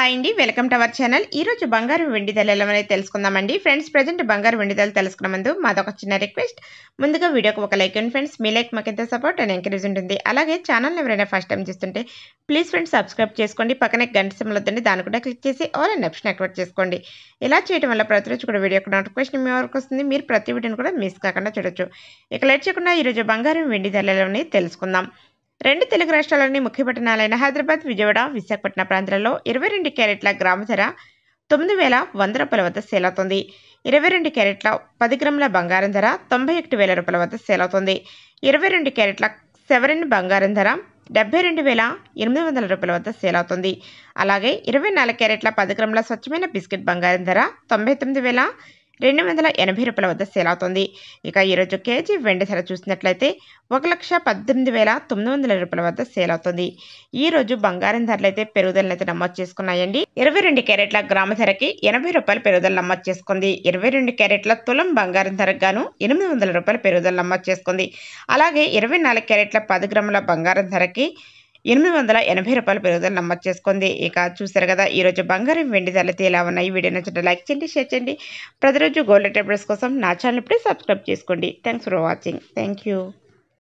Hi అండి, welcome to our channel. ఈ రోజు బంగారం వెండి ధరలు అనేది తెలుసుకుందామండి. ఫ్రెండ్స్, ప్రెజెంట్ బంగారం వెండి ధరలు తెలుసుకునే ముందు మాదొక చిన్న రిక్వెస్ట్. ముందుగా వీడియోకి ఒక like and friends, me like మాకు ఎంత సపోర్ట్ అండ్ ఎంకరేజ్ ఉంటుంది. అలాగే ఛానల్ ఎవరైనా ఫస్ట్ టైం చూస్తుంటే ప్లీజ్ ఫ్రెండ్స్ సబ్స్క్రైబ్ చేసుకోండి. పక్కనే గంట సింబల్ వద్దండి, దాన్ని కూడా క్లిక్ చేసి ఆల్ అండ్ ఆప్షన్ యాక్టివేట్ చేసుకోండి. ఇలా చేయడం వల్ల ప్రతిరోజు కూడా వీడియో నోటిఫికేషన్ మీ వరకు వస్తుంది. మీరు ప్రతి వీడియోని కూడా మిస్ కాకుండా చూడొచ్చు. ఇక లేట్ చేయకుండా ఈరోజు బంగారం వెండి ధరలని తెలుసుకుందాం. రెండు తెలుగు రాష్ట్రాల్లోని ముఖ్య పట్టణాలైన హైదరాబాద్, విజయవాడ, విశాఖపట్నం ప్రాంతాలలో 22 క్యారెట్ల గ్రాము ధర 9,100 రూపాయల వద్ద సేల్ అవుతుంది. 22 క్యారెట్ల 10 గ్రాముల బంగారం ధర 91,000 రూపాయల వద్ద సేల్ అవుతుంది. 22 క్యారెట్ల సెవెరిన్ బంగారం ధర 72,800 రూపాయల వద్ద సేల్ అవుతుంది. అలాగే 24 క్యారెట్ల 10 గ్రాముల స్వచ్ఛమైన బిస్కెట్ బంగారం ధర 99,280 రూపాయల వద్ద సేల్ అవుతుంది. ఇక ఈరోజు కేజీ వెండి ధర చూసినట్లయితే 1,18,900 రూపాయల వద్ద సేల్ అవుతుంది. ఈ రోజు బంగారం ధరలు అయితే పెరుగుదలను నమోదు చేసుకున్నాయండి. 22 క్యారెట్ల గ్రాము ధరకి 80 రూపాయల పెరుగుదల నమోదు చేసుకుంది. 22 క్యారెట్ల తులం బంగారం ధరకు గాను 800 రూపాయల పెరుగుదల నమోదు చేసుకుంది. అలాగే 24 క్యారెట్ల 10 గ్రాముల బంగారం ధరకి 880 రూపాయల పెరుగుదల నమోదు చేసుకుంది. ఇక చూసారు కదా, ఈరోజు బంగారం వెండి ధరలు ఎలా ఉన్నాయి. వీడియో నచ్చితే లైక్ చేయండి, షేర్ చేయండి. ప్రతిరోజు గోల్డ్ అప్డేట్స్ కోసం నా ఛానల్ ఇప్పుడే సబ్స్క్రైబ్ చేసుకోండి. Thanks for watching. Thank you.